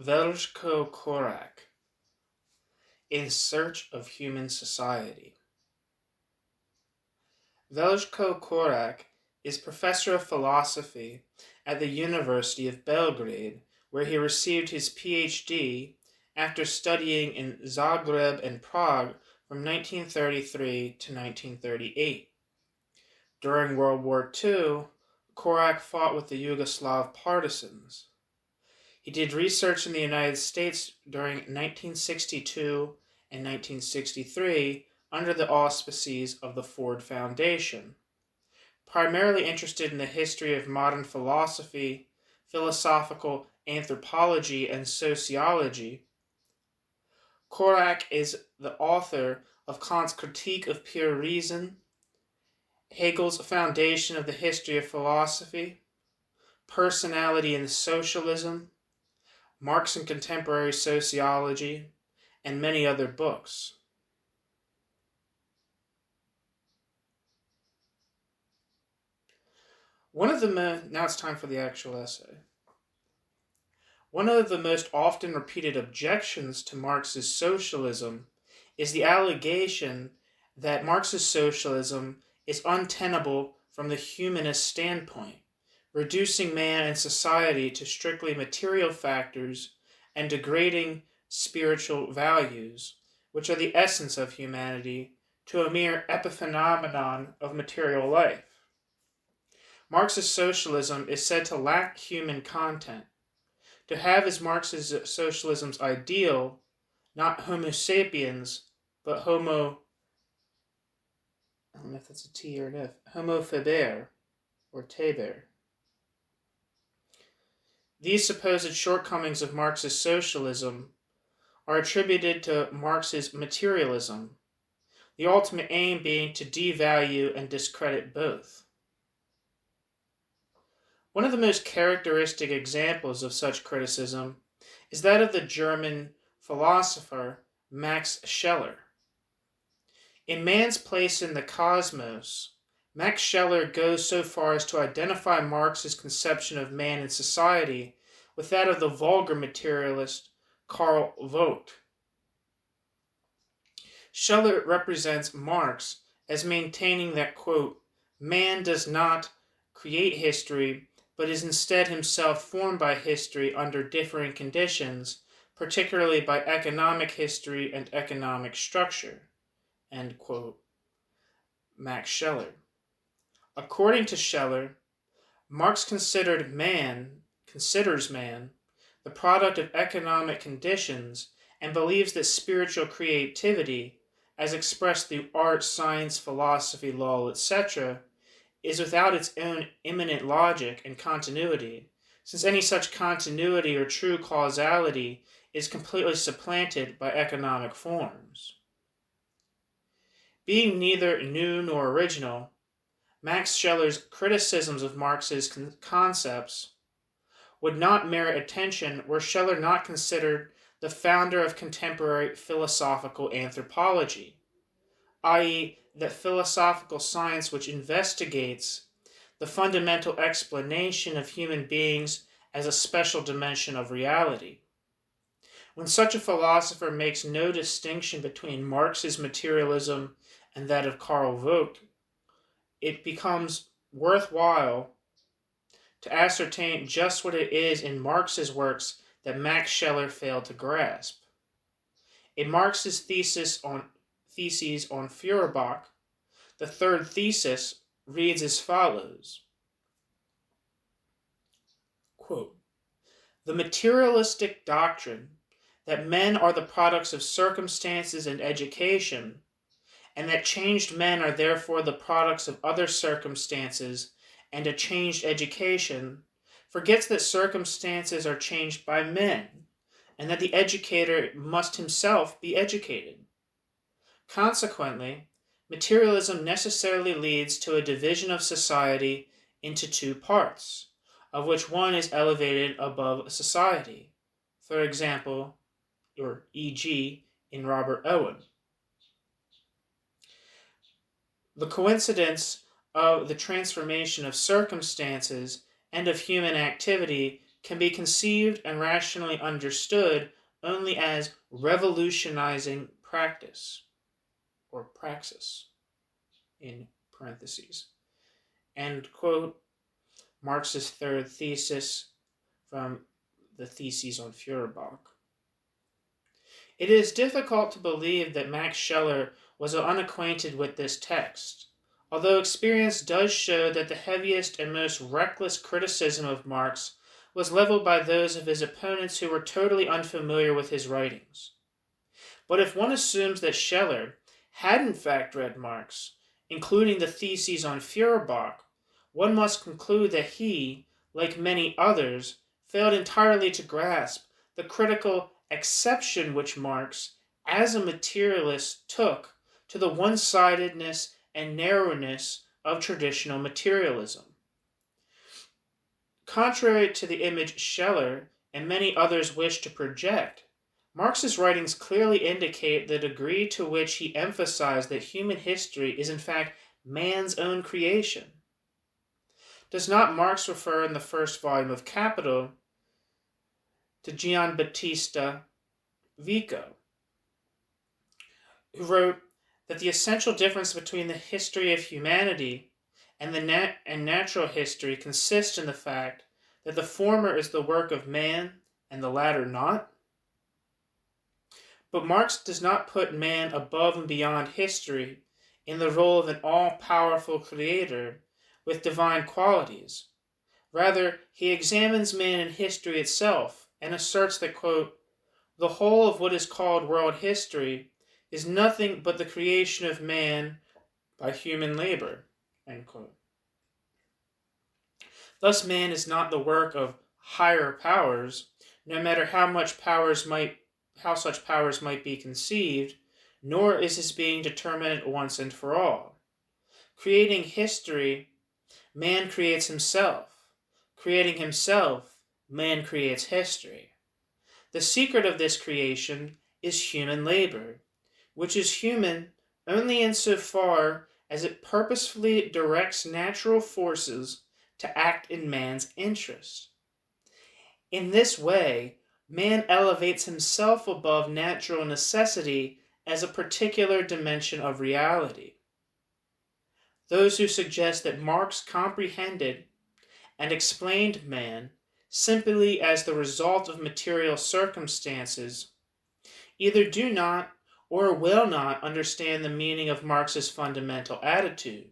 Veljko Korac, In Search of Human Society. Veljko Korac is professor of philosophy at the University of Belgrade, where he received his PhD after studying in Zagreb and Prague from 1933 to 1938. During World War II, Korac fought with the Yugoslav partisans. He did research in the United States during 1962 and 1963 under the auspices of the Ford Foundation. Primarily interested in the history of modern philosophy, philosophical anthropology, and sociology, Korac is the author of Kant's Critique of Pure Reason, Hegel's Foundation of the History of Philosophy, Personality and Socialism, Marx and Contemporary Sociology, and many other books. Now it's time for the actual essay. One of the most often repeated objections to Marx's socialism is the allegation that Marx's socialism is untenable from the humanist standpoint, reducing man and society to strictly material factors and degrading spiritual values, which are the essence of humanity, to a mere epiphenomenon of material life. Marx's socialism is said to lack human content. To have as Marx's socialism's ideal, not Homo sapiens, but Homo, I don't know if that's a T or an F, Homo faber, or Teber. These supposed shortcomings of Marx's socialism are attributed to Marx's materialism, the ultimate aim being to devalue and discredit both. One of the most characteristic examples of such criticism is that of the German philosopher Max Scheler. In Man's Place in the Cosmos, Max Scheler goes so far as to identify Marx's conception of man and society with that of the vulgar materialist Karl Vogt. Scheler represents Marx as maintaining that, quote, man does not create history, but is instead himself formed by history under differing conditions, particularly by economic history and economic structure, end quote. Max Scheler. According to Scheler, Marx considers man the product of economic conditions and believes that spiritual creativity, as expressed through art, science, philosophy, law, etc., is without its own immanent logic and continuity, since any such continuity or true causality is completely supplanted by economic forms. Being neither new nor original, Max Scheler's criticisms of Marx's concepts would not merit attention were Scheler not considered the founder of contemporary philosophical anthropology, i.e., that philosophical science which investigates the fundamental explanation of human beings as a special dimension of reality. When such a philosopher makes no distinction between Marx's materialism and that of Karl Vogt, it becomes worthwhile to ascertain just what it is in Marx's works that Max Scheler failed to grasp. In Marx's theses on Feuerbach, the third thesis reads as follows, quote, the materialistic doctrine that men are the products of circumstances and education, and that changed men are therefore the products of other circumstances and a changed education, forgets that circumstances are changed by men, and that the educator must himself be educated. Consequently, materialism necessarily leads to a division of society into two parts, of which one is elevated above society. For example, or e.g., in Robert Owen. The coincidence of the transformation of circumstances and of human activity can be conceived and rationally understood only as revolutionizing practice, or praxis, in parentheses. End quote. Marx's third thesis from the Theses on Feuerbach. It is difficult to believe that Max Scheler was unacquainted with this text, although experience does show that the heaviest and most reckless criticism of Marx was leveled by those of his opponents who were totally unfamiliar with his writings. But if one assumes that Scheler had in fact read Marx, including the Theses on Feuerbach, one must conclude that he, like many others, failed entirely to grasp the critical exception which Marx, as a materialist, took to the one-sidedness and narrowness of traditional materialism. Contrary to the image Scheler and many others wish to project, Marx's writings clearly indicate the degree to which he emphasized that human history is in fact man's own creation. Does not Marx refer in the first volume of Capital to Giambattista Vico, who wrote that the essential difference between the history of humanity and natural history consists in the fact that the former is the work of man and the latter not? But Marx does not put man above and beyond history in the role of an all-powerful creator with divine qualities. Rather, he examines man in history itself and asserts that, quote, the whole of what is called world history is nothing but the creation of man by human labor, end quote. Thus, man is not the work of higher powers, no matter how such powers might be conceived, nor is his being determined once and for all. Creating history, man creates himself. Creating himself, man creates history. The secret of this creation is human labor, which is human only insofar as it purposefully directs natural forces to act in man's interest. In this way, man elevates himself above natural necessity as a particular dimension of reality. Those who suggest that Marx comprehended and explained man simply as the result of material circumstances either do not or will not understand the meaning of Marx's fundamental attitude.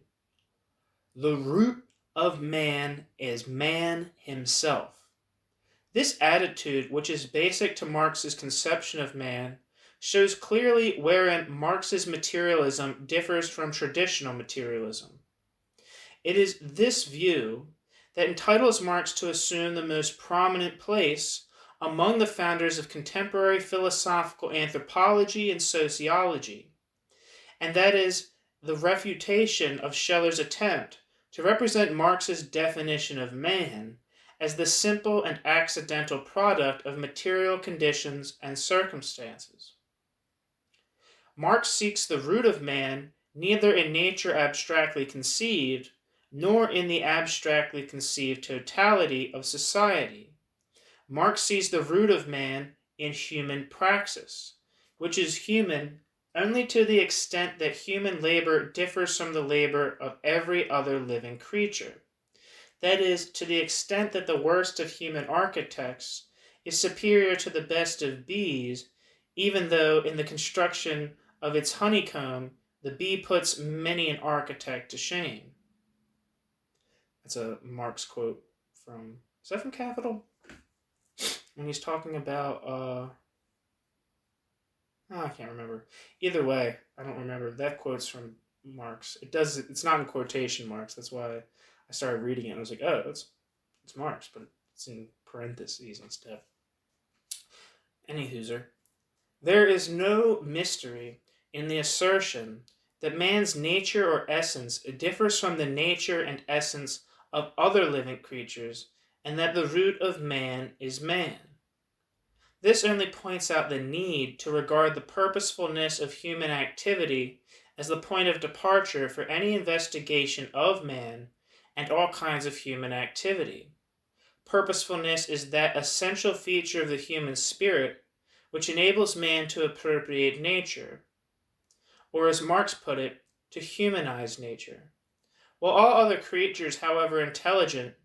The root of man is man himself. This attitude, which is basic to Marx's conception of man, shows clearly wherein Marx's materialism differs from traditional materialism. It is this view that entitles Marx to assume the most prominent place among the founders of contemporary philosophical anthropology and sociology, and that is the refutation of Scheller's attempt to represent Marx's definition of man as the simple and accidental product of material conditions and circumstances. Marx seeks the root of man neither in nature abstractly conceived, nor in the abstractly conceived totality of society. Marx sees the root of man in human praxis, which is human only to the extent that human labor differs from the labor of every other living creature. That is, to the extent that the worst of human architects is superior to the best of bees, even though in the construction of its honeycomb, the bee puts many an architect to shame. That's a Marx quote from, is that from Capital? When he's talking about, I can't remember. Either way, I don't remember. That quote's from Marx. It's not in quotation marks. That's why I started reading it and I was like, oh, it's Marx, but it's in parentheses instead. Anyhooser, there is no mystery in the assertion that man's nature or essence differs from the nature and essence of other living creatures, and that the root of man is man. This only points out the need to regard the purposefulness of human activity as the point of departure for any investigation of man and all kinds of human activity. purposefulness is that essential feature of the human spirit which enables man to appropriate nature, or as Marx put it, to humanize nature. While all other creatures, however intelligent,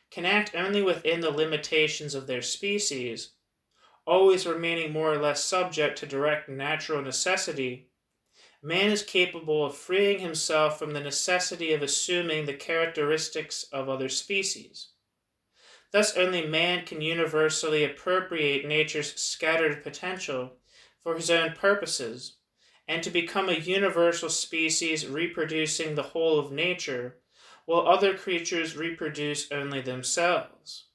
can act only within the limitations of their species, always remaining more or less subject to direct natural necessity, man is capable of freeing himself from the necessity of assuming the characteristics of other species. Thus only man can universally appropriate nature's scattered potential for his own purposes, and to become a universal species reproducing the whole of nature, while other creatures reproduce only themselves.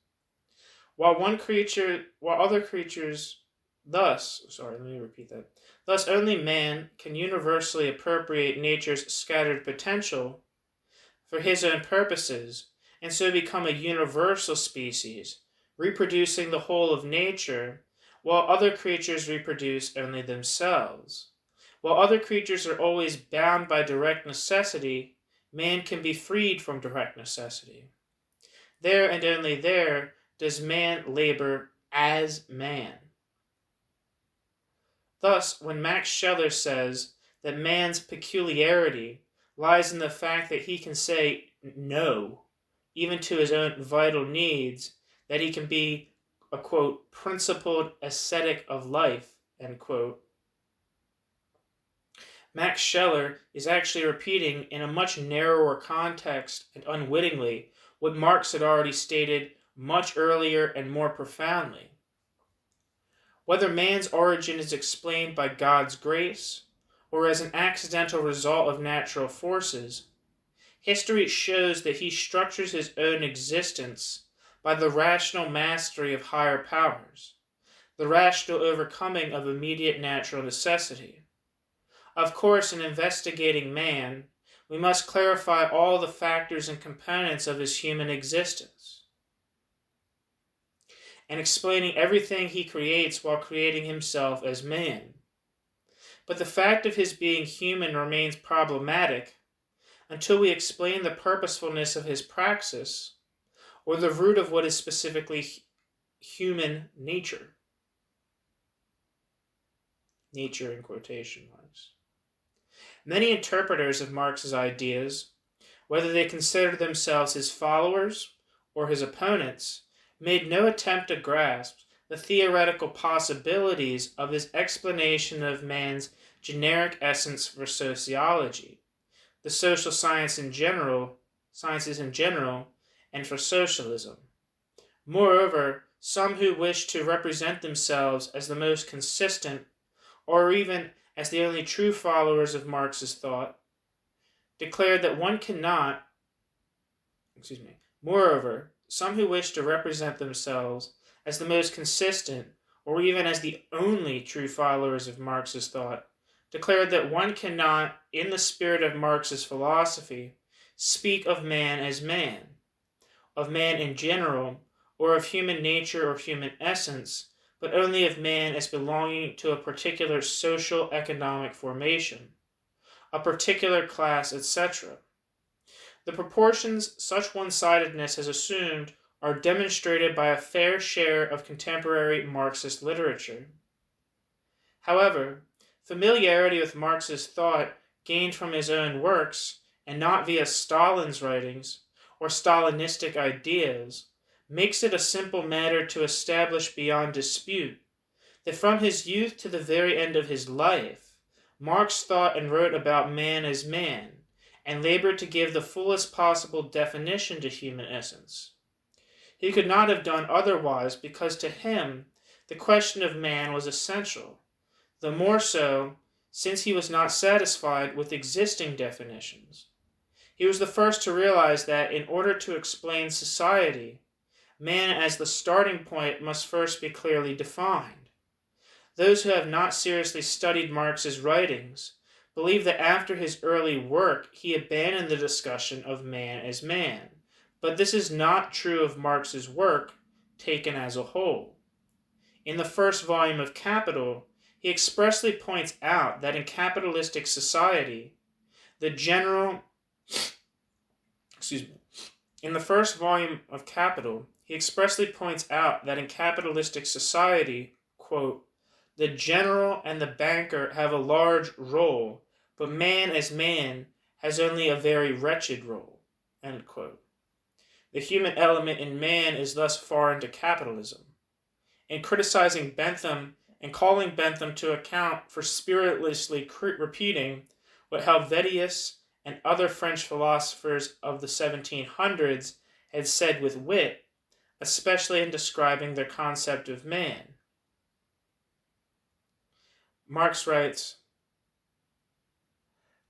Thus only man can universally appropriate nature's scattered potential for his own purposes, and so become a universal species, reproducing the whole of nature, while other creatures reproduce only themselves. While other creatures are always bound by direct necessity, man can be freed from direct necessity. There and only there does man labor as man. Thus, when Max Scheler says that man's peculiarity lies in the fact that he can say no, even to his own vital needs, that he can be a, quote, principled ascetic of life, end quote, Max Scheler is actually repeating in a much narrower context and unwittingly what Marx had already stated much earlier and more profoundly. Whether man's origin is explained by God's grace or as an accidental result of natural forces, history shows that he structures his own existence by the rational mastery of higher powers, the rational overcoming of immediate natural necessity. Of course, in investigating man, we must clarify all the factors and components of his human existence, and explaining everything he creates while creating himself as man. But the fact of his being human remains problematic until we explain the purposefulness of his praxis, or the root of what is specifically human nature. Nature in quotation marks. Many interpreters of Marx's ideas, whether they considered themselves his followers or his opponents, made no attempt to grasp the theoretical possibilities of his explanation of man's generic essence for sociology, the social sciences in general, and for socialism. Moreover, some who wished to represent themselves as the most consistent, or even as the only true followers of Marx's thought, declared that one cannot, Moreover, some who wished to represent themselves as the most consistent, or even as the only true followers of Marx's thought, declared that one cannot, in the spirit of Marx's philosophy, speak of man as man, of man in general, or of human nature or human essence, but only of man as belonging to a particular social economic formation, a particular class, etc. The proportions such one-sidedness has assumed are demonstrated by a fair share of contemporary Marxist literature. However, familiarity with Marx's thought gained from his own works, and not via Stalin's writings or Stalinistic ideas, makes it a simple matter to establish beyond dispute that from his youth to the very end of his life, Marx thought and wrote about man as man, and labored to give the fullest possible definition to human essence. He could not have done otherwise because to him the question of man was essential, the more so since he was not satisfied with existing definitions. He was the first to realize that in order to explain society, man as the starting point must first be clearly defined. Those who have not seriously studied Marx's writings believe that after his early work he abandoned the discussion of man as man, but this is not true of Marx's work taken as a whole. In the first volume of Capital, he expressly points out that in capitalistic society, In the first volume of Capital, he expressly points out that in capitalistic society, quote, the general and the banker have a large role, but man as man has only a very wretched role, end quote. The human element in man is thus foreign to capitalism. In criticizing Bentham and calling Bentham to account for spiritlessly repeating what Helvetius and other French philosophers of the 1700s had said with wit, especially in describing their concept of man. Marx writes,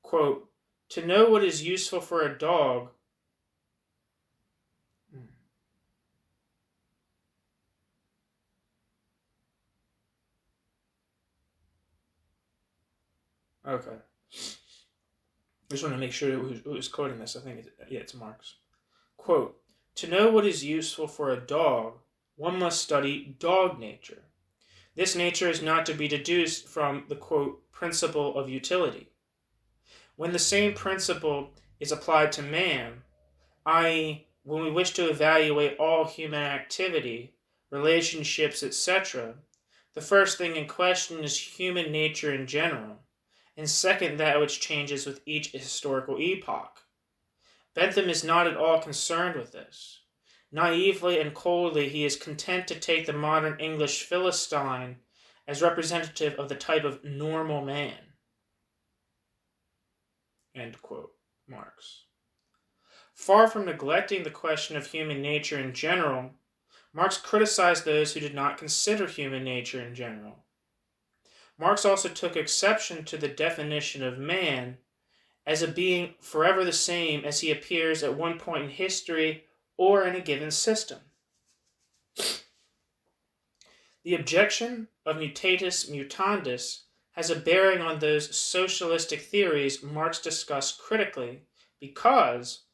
quote, to know what is useful for a dog Okay. I just want to make sure who's quoting this. I think it's Marx. Quote, to know what is useful for a dog, one must study dog nature. This nature is not to be deduced from the, quote, principle of utility. When the same principle is applied to man, i.e., when we wish to evaluate all human activity, relationships, etc., the first thing in question is human nature in general, and second, that which changes with each historical epoch. Bentham is not at all concerned with this. Naively and coldly, he is content to take the modern English Philistine as representative of the type of normal man. End quote. Marx. Far from neglecting the question of human nature in general, Marx criticized those who did not consider human nature in general. Marx also took exception to the definition of man as a being forever the same as he appears at one point in history or in a given system. The objection of mutatis mutandis has a bearing on those socialistic theories Marx discussed critically because,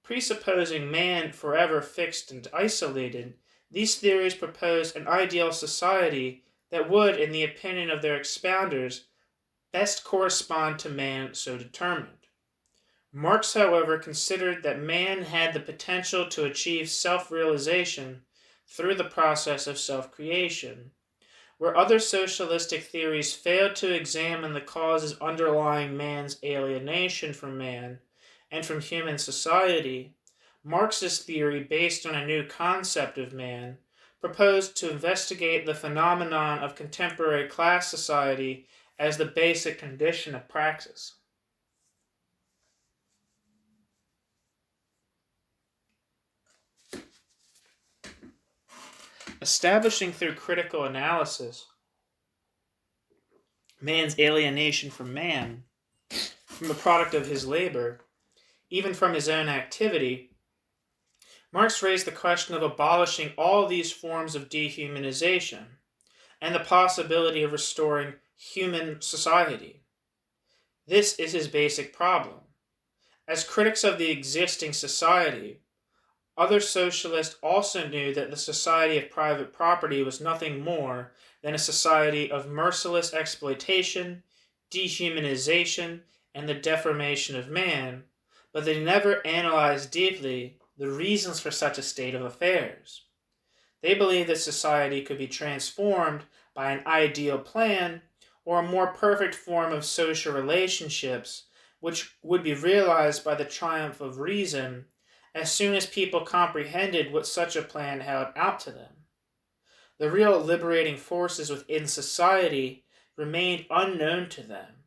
presupposing man forever fixed and isolated, these theories propose an ideal society that would, in the opinion of their expounders, best correspond to man so determined. Marx, however, considered that man had the potential to achieve self-realization through the process of self-creation, where other socialistic theories failed to examine the causes underlying man's alienation from man and from human society. Marx's theory, based on a new concept of man, proposed to investigate the phenomenon of contemporary class society as the basic condition of praxis. Establishing through critical analysis man's alienation from man, from the product of his labor, even from his own activity, Marx raised the question of abolishing all these forms of dehumanization and the possibility of restoring human society. This is his basic problem. As critics of the existing society, other socialists also knew that the society of private property was nothing more than a society of merciless exploitation, dehumanization, and the deformation of man, but they never analyzed deeply the reasons for such a state of affairs. They believed that society could be transformed by an ideal plan or a more perfect form of social relationships, which would be realized by the triumph of reason as soon as people comprehended what such a plan held out to them. The real liberating forces within society remained unknown to them,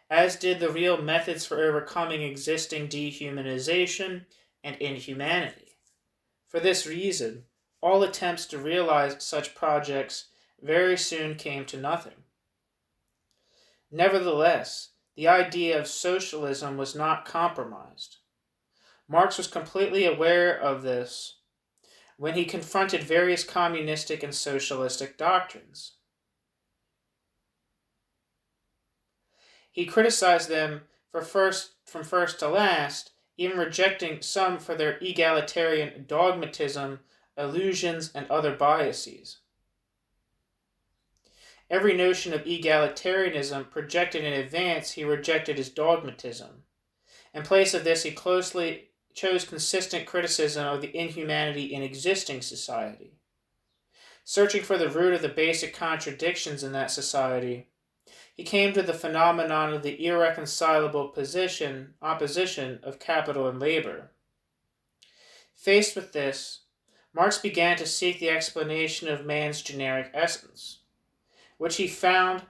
as did the real methods for overcoming existing dehumanization and inhumanity. For this reason, all attempts to realize such projects very soon came to nothing. Nevertheless, the idea of socialism was not compromised. Marx was completely aware of this when he confronted various communistic and socialistic doctrines. He criticized them from first to last, even rejecting some for their egalitarian dogmatism, illusions, and other biases. Every notion of egalitarianism projected in advance he rejected as dogmatism. In place of this, he chose consistent criticism of the inhumanity in existing society. Searching for the root of the basic contradictions in that society, he came to the phenomenon of the irreconcilable opposition of capital and labor. Faced with this, Marx began to seek the explanation of man's generic essence, which he found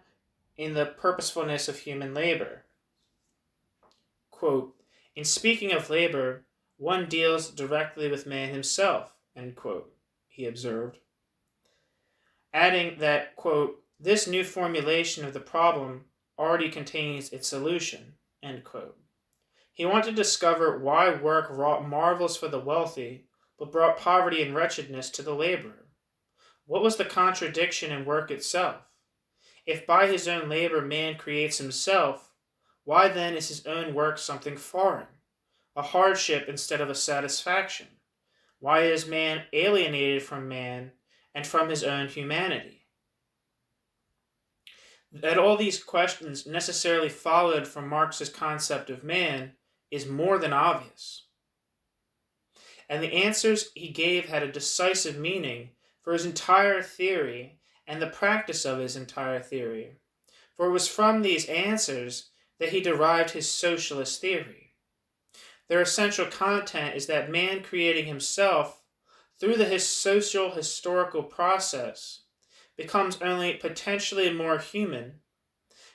in the purposefulness of human labor. Quote, "In speaking of labor, one deals directly with man himself," end quote, he observed, adding that, quote, "this new formulation of the problem already contains its solution," end quote. He wanted to discover why work wrought marvels for the wealthy, but brought poverty and wretchedness to the laborer. What was the contradiction in work itself? If by his own labor man creates himself, why then is his own work something foreign, a hardship instead of a satisfaction? Why is man alienated from man and from his own humanity? That all these questions necessarily followed from Marx's concept of man is more than obvious. And the answers he gave had a decisive meaning for his entire theory and the practice of his entire theory, for it was from these answers that he derived his socialist theory. Their essential content is that man creating himself through his social historical process becomes only potentially more human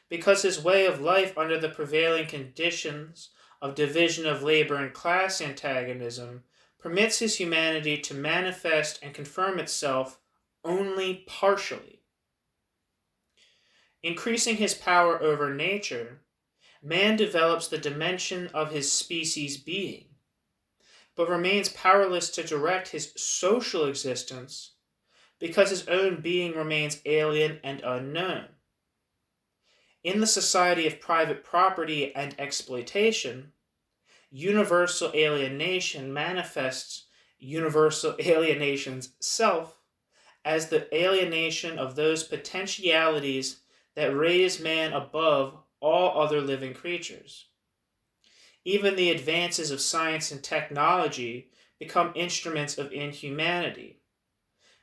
because his way of life under the prevailing conditions of division of labor and class antagonism permits his humanity to manifest and confirm itself only partially. Increasing his power over nature, man develops the dimension of his species being, but remains powerless to direct his social existence because his own being remains alien and unknown. In the society of private property and exploitation, universal alienation manifests universal alienation's self as the alienation of those potentialities that raise man above all other living creatures. Even the advances of science and technology become instruments of inhumanity.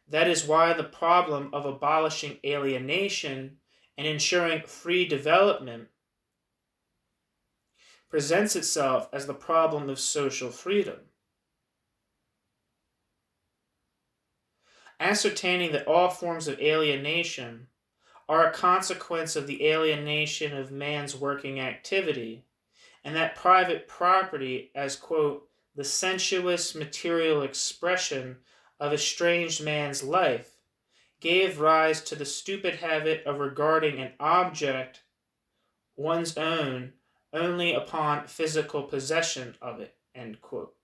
That is why the problem of abolishing alienation and ensuring free development presents itself as the problem of social freedom. Ascertaining that all forms of alienation are a consequence of the alienation of man's working activity, and that private property as, quote, the sensuous material expression of estranged man's life, gave rise to the stupid habit of regarding an object one's own only upon physical possession of it, end quote.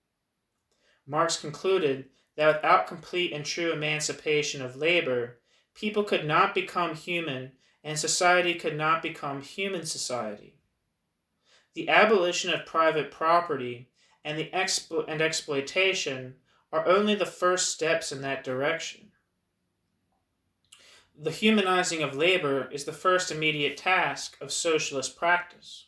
Marx concluded that without complete and true emancipation of labor, people could not become human and society could not become human society. The abolition of private property and exploitation are only the first steps in that direction. The humanizing of labor is the first immediate task of socialist practice.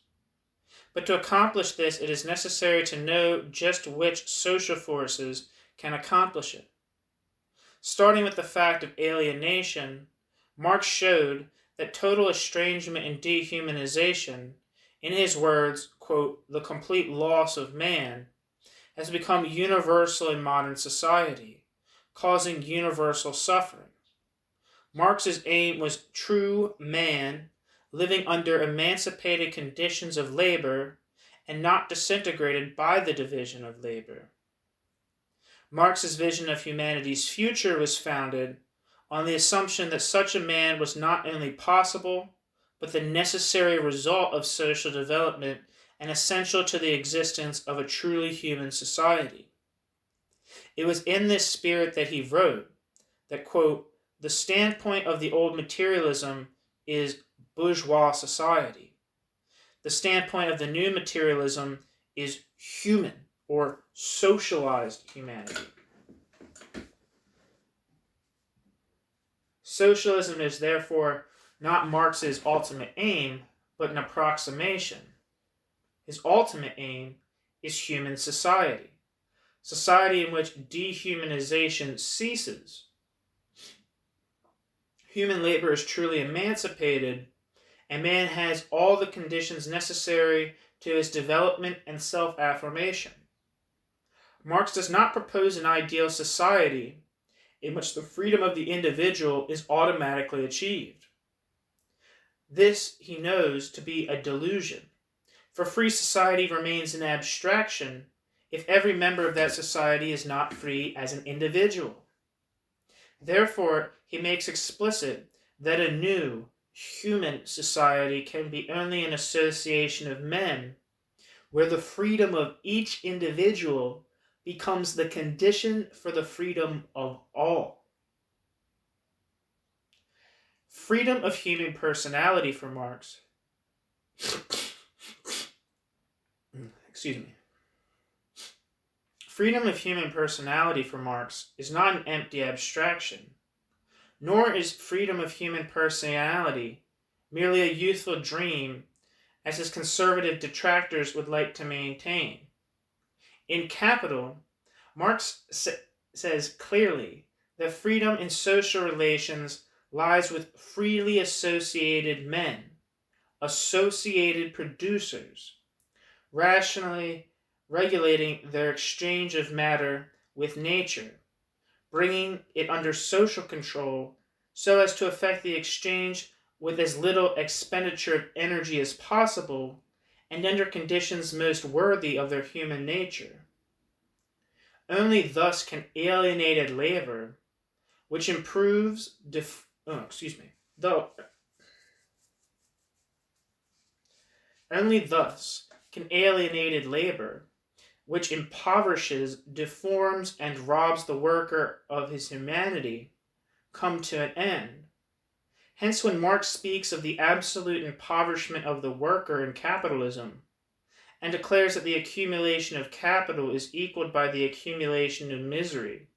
But to accomplish this, it is necessary to know just which social forces can accomplish it. Starting with the fact of alienation, Marx showed that total estrangement and dehumanization, in his words, quote, the complete loss of man, has become universal in modern society, causing universal suffering. Marx's aim was true man living under emancipated conditions of labor and not disintegrated by the division of labor. Marx's vision of humanity's future was founded on the assumption that such a man was not only possible, but the necessary result of social development and essential to the existence of a truly human society. It was in this spirit that he wrote that, quote, the standpoint of the old materialism is bourgeois society. The standpoint of the new materialism is human or socialized humanity. Socialism is therefore not Marx's ultimate aim, but an approximation. His ultimate aim is human society. society in which dehumanization ceases, human labor is truly emancipated, and man has all the conditions necessary to his development and self-affirmation. Marx does not propose an ideal society in which the freedom of the individual is automatically achieved. This he knows to be a delusion, for free society remains an abstraction if every member of that society is not free as an individual. Therefore, he makes explicit that a new, human society can be only an association of men, where the freedom of each individual becomes the condition for the freedom of all. Freedom of human personality for Marx Freedom of human personality for Marx is not an empty abstraction, nor is freedom of human personality merely a youthful dream, as his conservative detractors would like to maintain. In Capital, Marx says clearly that freedom in social relations lies with freely associated men, associated producers, rationally regulating their exchange of matter with nature, bringing it under social control so as to effect the exchange with as little expenditure of energy as possible and under conditions most worthy of their human nature. Only thus can alienated labor, which improves Only thus can alienated labor, which impoverishes, deforms, and robs the worker of his humanity, come to an end. Hence, when Marx speaks of the absolute impoverishment of the worker in capitalism, and declares that the accumulation of capital is equaled by the accumulation of misery,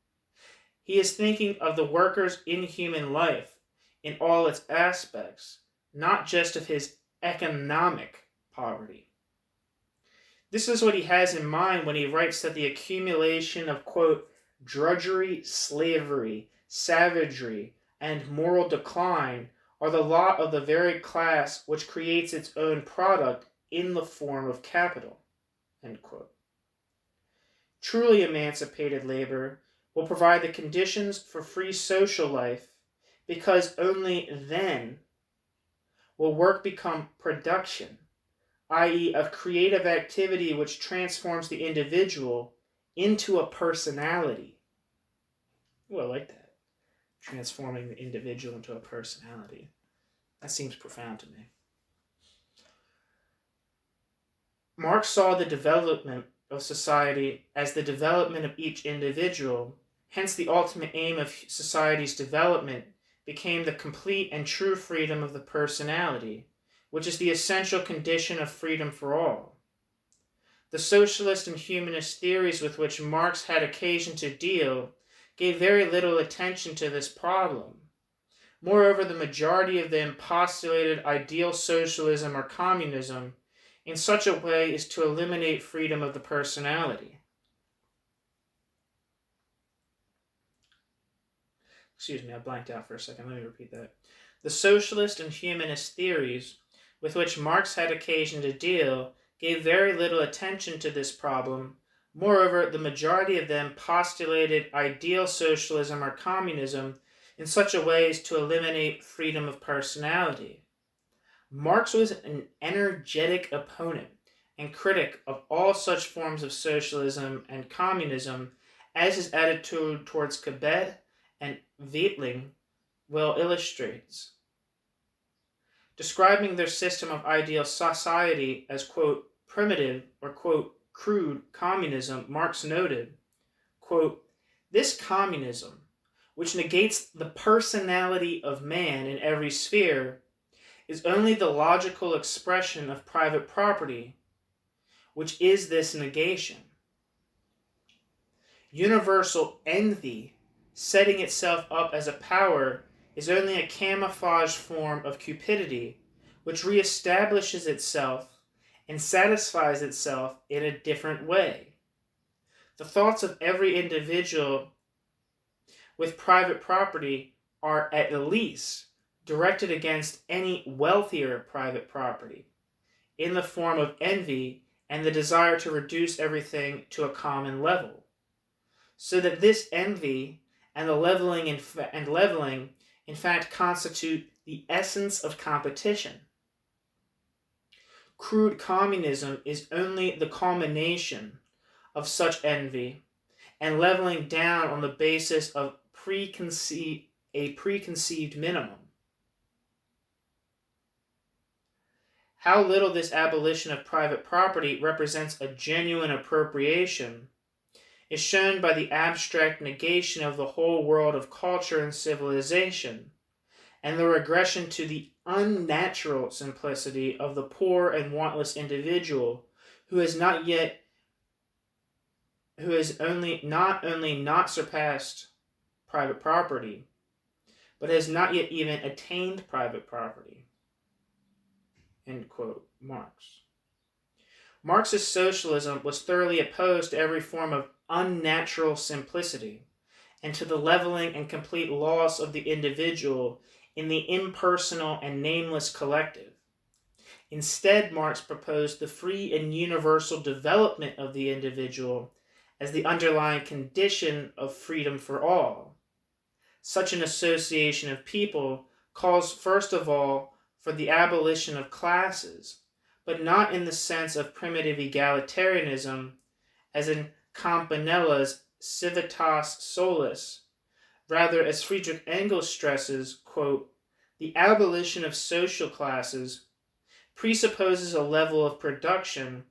he is thinking of the worker's inhuman life in all its aspects, not just of his economic poverty. This is what he has in mind when he writes that the accumulation of, quote, drudgery, slavery, savagery, and moral decline are the lot of the very class which creates its own product in the form of capital, end quote. Truly emancipated labor will provide the conditions for free social life, because only then will work become production, i.e., a creative activity which transforms the individual into a personality. Ooh, I like that. Transforming the individual into a personality. That seems profound to me. Marx saw the development of society as the development of each individual. Hence, the ultimate aim of society's development became the complete and true freedom of the personality, which is the essential condition of freedom for all. The socialist and humanist theories with which Marx had occasion to deal gave very little attention to this problem. Moreover, the majority of them postulated ideal socialism or communism in such a way as to eliminate freedom of the personality. I blanked out for a second. Let me repeat that. The socialist and humanist theories with which Marx had occasion to deal gave very little attention to this problem. Moreover, the majority of them postulated ideal socialism or communism in such a way as to eliminate freedom of personality. Marx was an energetic opponent and critic of all such forms of socialism and communism, as his attitude towards Kebet and Weitling well illustrates. Describing their system of ideal society as, quote, primitive or, quote, crude communism, Marx noted, quote, this communism, which negates the personality of man in every sphere, is only the logical expression of private property, which is this negation. Universal envy, setting itself up as a power, is only a camouflaged form of cupidity, which reestablishes itself and satisfies itself in a different way. The thoughts of every individual with private property are at least directed against any wealthier private property in the form of envy and the desire to reduce everything to a common level, so that this envy and the leveling in fact constitute the essence of competition. Crude communism is only the culmination of such envy and leveling down on the basis of a preconceived minimum. How little this abolition of private property represents a genuine appropriation is shown by the abstract negation of the whole world of culture and civilization, and the regression to the unnatural simplicity of the poor and wantless individual who has not only not surpassed private property, but has not yet even attained private property. End quote. Marx. Marxist socialism was thoroughly opposed to every form of unnatural simplicity and to the leveling and complete loss of the individual in the impersonal and nameless collective. Instead, Marx proposed the free and universal development of the individual as the underlying condition of freedom for all. Such an association of people calls first of all for the abolition of classes, but not in the sense of primitive egalitarianism, as in Campanella's Civitas Solis. Rather, as Friedrich Engels stresses, quote, the abolition of social classes presupposes a level of production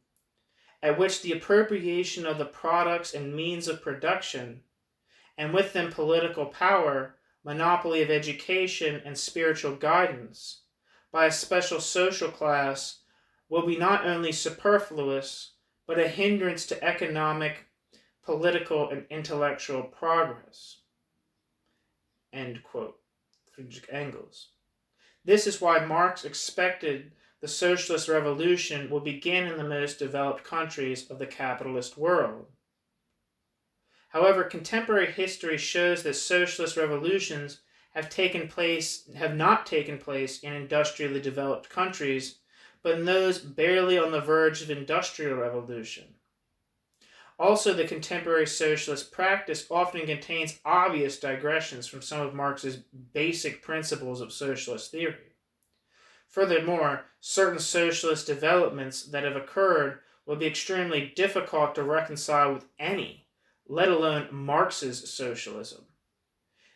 at which the appropriation of the products and means of production, and with them political power, monopoly of education, and spiritual guidance, by a special social class will be not only superfluous, but a hindrance to economic, political, and intellectual progress. End quote. Friedrich Engels. This is why Marx expected the socialist revolution will begin in the most developed countries of the capitalist world. However, contemporary history shows that socialist revolutions have not taken place in industrially developed countries, but in those barely on the verge of industrial revolution. Also, the contemporary socialist practice often contains obvious digressions from some of Marx's basic principles of socialist theory. Furthermore, certain socialist developments that have occurred will be extremely difficult to reconcile with any, let alone Marx's socialism.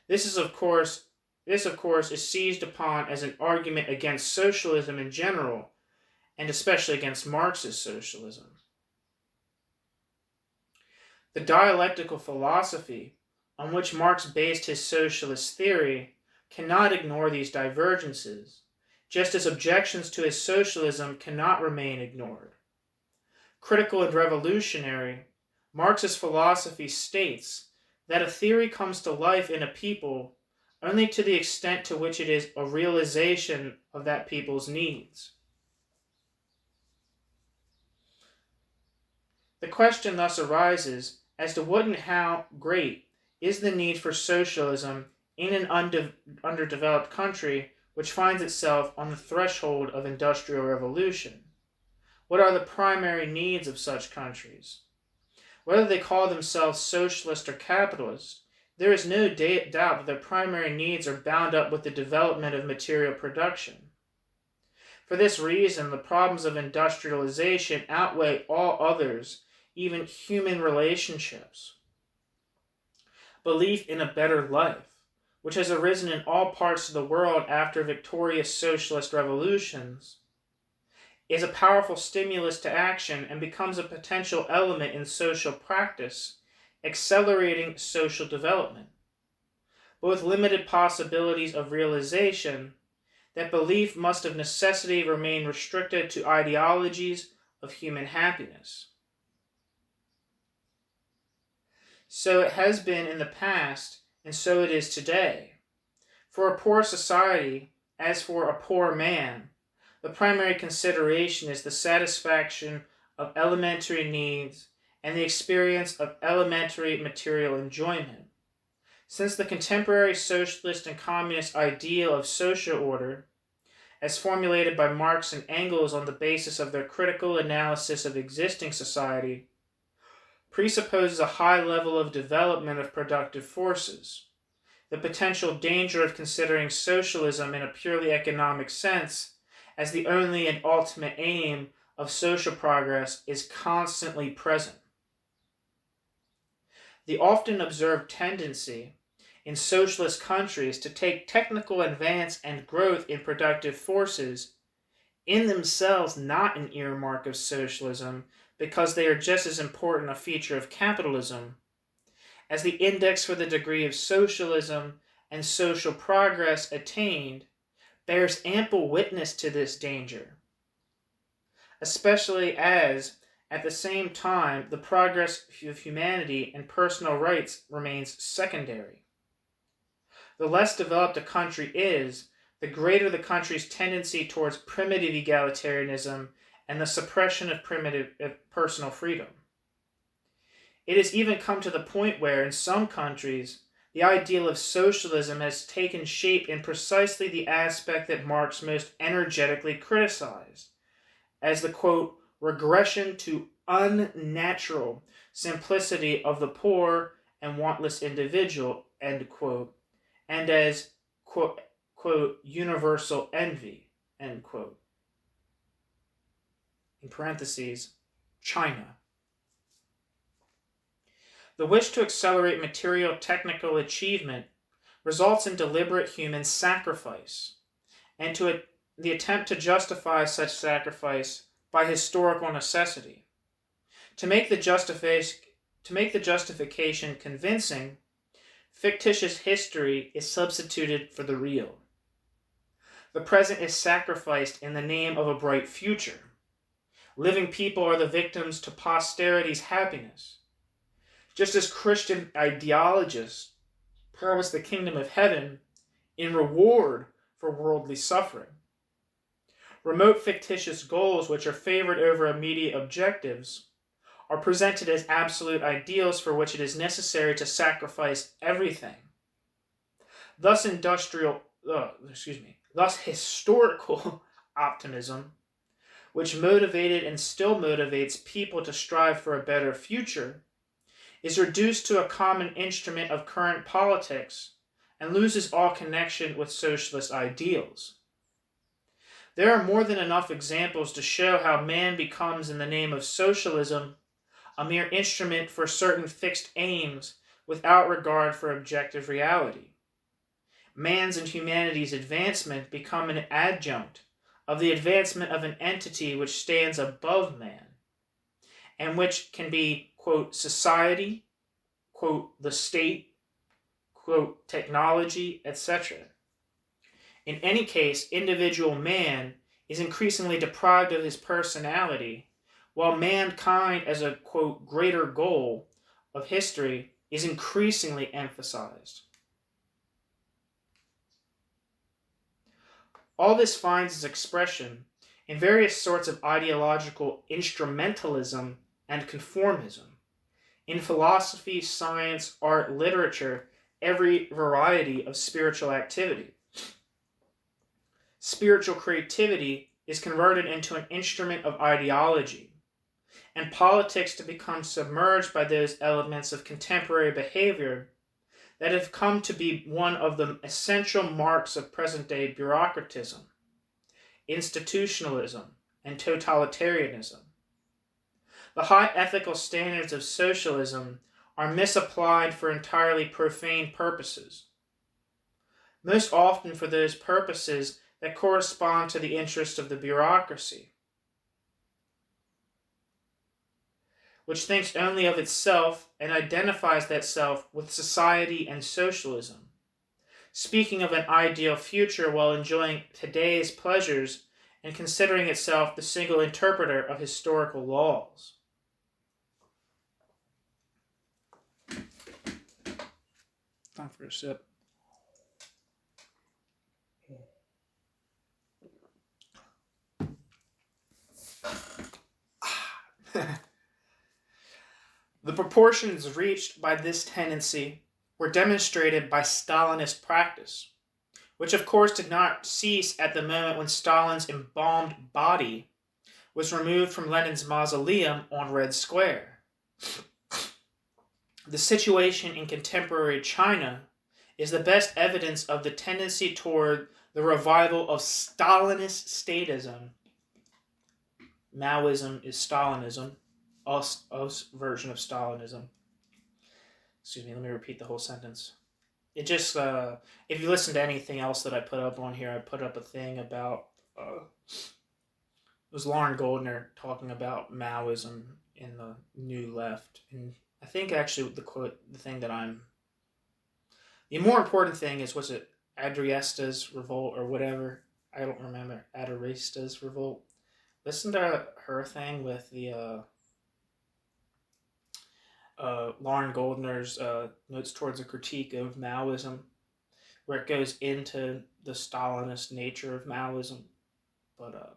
This, of course, is seized upon as an argument against socialism in general, and especially against Marx's socialism. The dialectical philosophy on which Marx based his socialist theory cannot ignore these divergences, just as objections to his socialism cannot remain ignored. Critical and revolutionary, Marx's philosophy states that a theory comes to life in a people only to the extent to which it is a realization of that people's needs. The question thus arises as to what and how great is the need for socialism in an underdeveloped country which finds itself on the threshold of industrial revolution. What are the primary needs of such countries? Whether they call themselves socialist or capitalist, there is no doubt that their primary needs are bound up with the development of material production. For this reason, the problems of industrialization outweigh all others, even human relationships. Belief in a better life, which has arisen in all parts of the world after victorious socialist revolutions, is a powerful stimulus to action and becomes a potential element in social practice, accelerating social development. But with limited possibilities of realization, that belief must of necessity remain restricted to ideologies of human happiness. So it has been in the past, and so it is today. For a poor society, as for a poor man, the primary consideration is the satisfaction of elementary needs and the experience of elementary material enjoyment. Since the contemporary socialist and communist ideal of social order, as formulated by Marx and Engels on the basis of their critical analysis of existing society, presupposes a high level of development of productive forces, the potential danger of considering socialism in a purely economic sense as the only and ultimate aim of social progress is constantly present. The often observed tendency in socialist countries to take technical advance and growth in productive forces, in themselves not an earmark of socialism because they are just as important a feature of capitalism, as the index for the degree of socialism and social progress attained, bears ample witness to this danger, especially as, at the same time, the progress of humanity and personal rights remains secondary. The less developed a country is, the greater the country's tendency towards primitive egalitarianism and the suppression of primitive personal freedom. It has even come to the point where, in some countries, the ideal of socialism has taken shape in precisely the aspect that Marx most energetically criticized, as the, quote, regression to unnatural simplicity of the poor and wantless individual, end quote, and as, quote, universal envy, end quote. In parentheses, China. The wish to accelerate material technical achievement results in deliberate human sacrifice, and the attempt to justify such sacrifice by historical necessity. To make the justification convincing, fictitious history is substituted for the real. The present is sacrificed in the name of a bright future. Living people are the victims to posterity's happiness. Just as Christian ideologists promise the kingdom of heaven in reward for worldly suffering. Remote fictitious goals which are favored over immediate objectives are presented as absolute ideals for which it is necessary to sacrifice everything. Thus historical optimism, which motivated and still motivates people to strive for a better future, is reduced to a common instrument of current politics and loses all connection with socialist ideals. There are more than enough examples to show how man becomes, in the name of socialism, a mere instrument for certain fixed aims without regard for objective reality. Man's and humanity's advancement become an adjunct of the advancement of an entity which stands above man, and which can be, quote, society, quote, the state, quote, technology, etc. In any case, individual man is increasingly deprived of his personality, while mankind as a, quote, greater goal of history is increasingly emphasized. All this finds its expression in various sorts of ideological instrumentalism and conformism. In philosophy, science, art, literature, every variety of spiritual activity. Spiritual creativity is converted into an instrument of ideology, and politics to become submerged by those elements of contemporary behavior that have come to be one of the essential marks of present-day bureaucratism, institutionalism, and totalitarianism. The high ethical standards of socialism are misapplied for entirely profane purposes, most often for those purposes that correspond to the interests of the bureaucracy, which thinks only of itself and identifies that self with society and socialism, speaking of an ideal future while enjoying today's pleasures and considering itself the single interpreter of historical laws. Time for a sip. The proportions reached by this tendency were demonstrated by Stalinist practice, which of course did not cease at the moment when Stalin's embalmed body was removed from Lenin's mausoleum on Red Square. The situation in contemporary China is the best evidence of the tendency toward the revival of Stalinist statism. Maoism is Stalinism, us version of Stalinism. Excuse me, let me repeat the whole sentence. It just, if you listen to anything else that I put up on here, I put up a thing about, it was Lauren Goldner talking about Maoism in the New Left. And I think actually the more important thing is, was it Adriesta's Revolt or whatever? I don't remember. Adriesta's Revolt. Listen to her thing with the Lauren Goldner's Notes Towards a Critique of Maoism, where it goes into the Stalinist nature of Maoism. But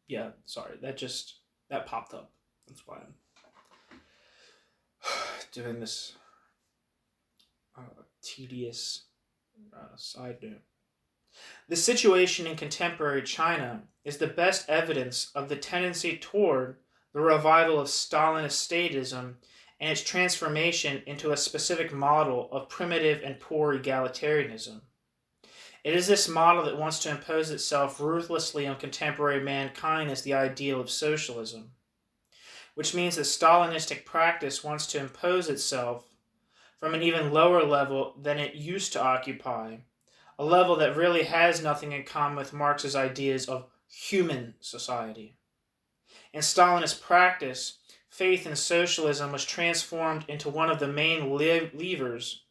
yeah, sorry, that popped up. That's why I'm doing this tedious side note. The situation in contemporary China is the best evidence of the tendency toward the revival of Stalinist statism and its transformation into a specific model of primitive and poor egalitarianism. It is this model that wants to impose itself ruthlessly on contemporary mankind as the ideal of socialism, which means that Stalinistic practice wants to impose itself from an even lower level than it used to occupy, a level that really has nothing in common with Marx's ideas of human society. In Stalinist practice, faith in socialism was transformed into one of the main levers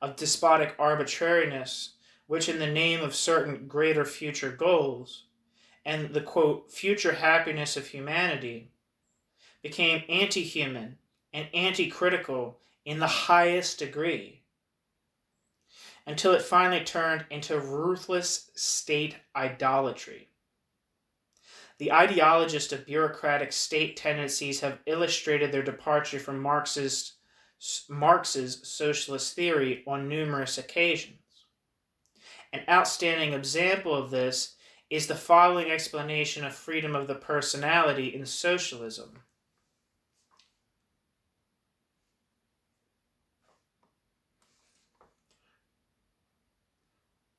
of despotic arbitrariness, which in the name of certain greater future goals, and the, quote, future happiness of humanity, became anti-human and anti-critical in the highest degree, until it finally turned into ruthless state idolatry. The ideologists of bureaucratic state tendencies have illustrated their departure from Marx's socialist theory on numerous occasions. An outstanding example of this is the following explanation of freedom of the personality in socialism.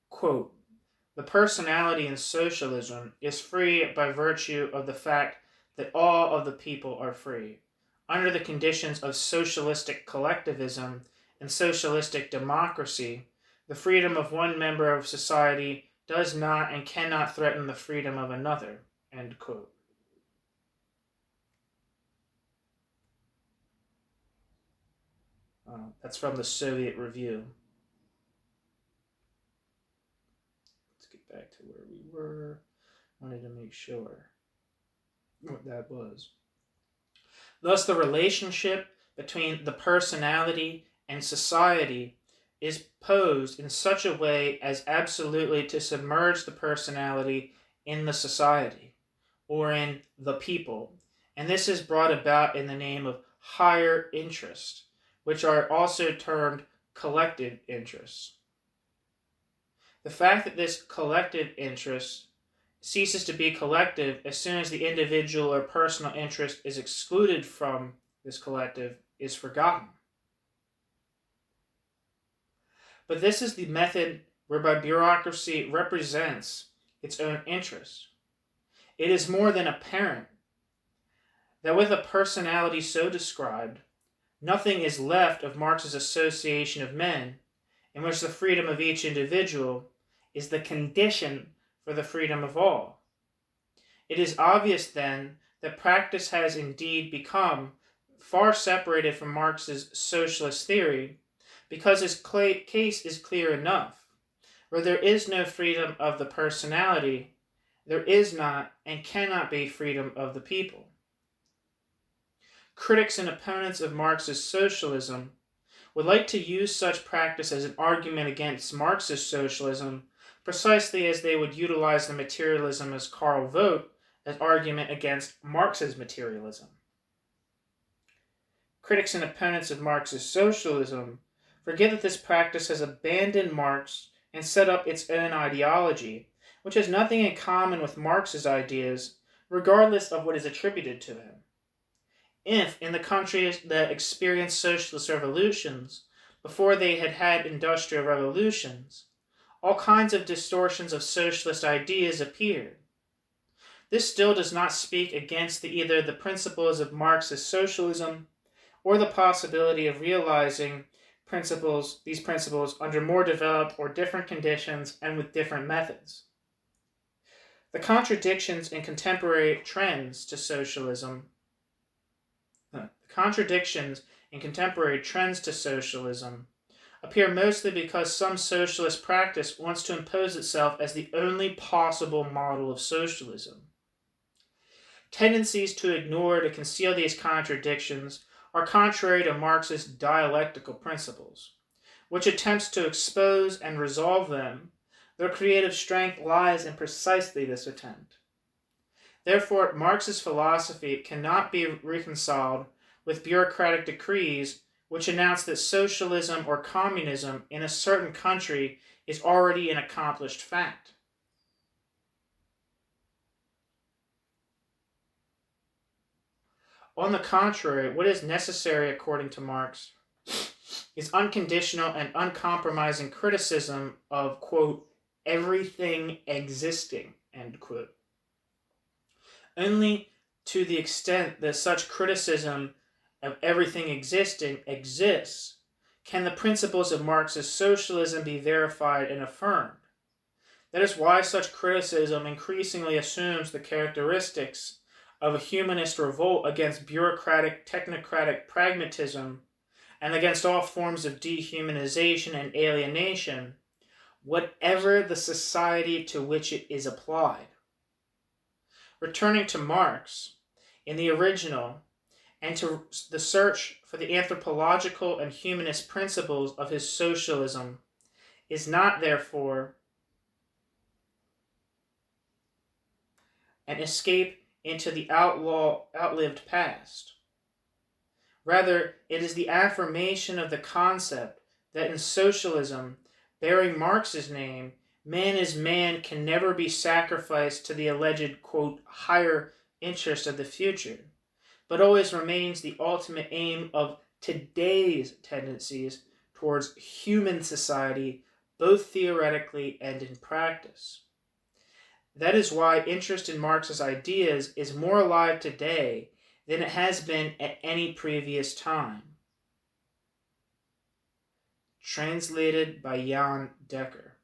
Quote, the personality in socialism is free by virtue of the fact that all of the people are free. Under the conditions of socialistic collectivism and socialistic democracy, the freedom of one member of society does not and cannot threaten the freedom of another. End quote. That's from the Soviet Review. Back to where we were. Wanted to make sure what that was. Thus, the relationship between the personality and society is posed in such a way as absolutely to submerge the personality in the society, or in the people. And this is brought about in the name of higher interest, which are also termed collective interests. The fact that this collective interest ceases to be collective as soon as the individual or personal interest is excluded from this collective is forgotten. But this is the method whereby bureaucracy represents its own interest. It is more than apparent that with a personality so described, nothing is left of Marx's association of men, in which the freedom of each individual is the condition for the freedom of all. It is obvious, then, that practice has indeed become far separated from Marx's socialist theory, because his case is clear enough. Where there is no freedom of the personality, there is not and cannot be freedom of the people. Critics and opponents of Marx's socialism would like to use such practice as an argument against Marxist socialism, precisely as they would utilize the materialism as Karl Vogt as argument against Marx's materialism. critics and opponents of Marxist socialism forget that this practice has abandoned Marx and set up its own ideology, which has nothing in common with Marx's ideas, regardless of what is attributed to him. If, in the countries that experienced socialist revolutions, before they had had industrial revolutions, all kinds of distortions of socialist ideas appeared, this still does not speak against either the principles of Marxist socialism or the possibility of realizing these principles under more developed or different conditions and with different methods. The contradictions in contemporary trends to socialism appear mostly because some socialist practice wants to impose itself as the only possible model of socialism. Tendencies to ignore or to conceal these contradictions are contrary to Marxist dialectical principles, which attempts to expose and resolve them. Their creative strength lies in precisely this attempt. Therefore, Marxist philosophy cannot be reconciled with bureaucratic decrees which announce that socialism or communism in a certain country is already an accomplished fact. On the contrary, what is necessary, according to Marx, is unconditional and uncompromising criticism of, quote, everything existing, end quote. Only to the extent that such criticism of everything existing exists can the principles of Marxist socialism be verified and affirmed. That is why such criticism increasingly assumes the characteristics of a humanist revolt against bureaucratic, technocratic pragmatism and against all forms of dehumanization and alienation, whatever the society to which it is applied. Returning to Marx, in the original, and to the search for the anthropological and humanist principles of his socialism, is not, therefore, an escape into the outlived past. Rather, it is the affirmation of the concept that in socialism, bearing Marx's name, man as man can never be sacrificed to the alleged, quote, higher interest of the future, but always remains the ultimate aim of today's tendencies towards human society, both theoretically and in practice. That is why interest in Marx's ideas is more alive today than it has been at any previous time. Translated by Jan Decker.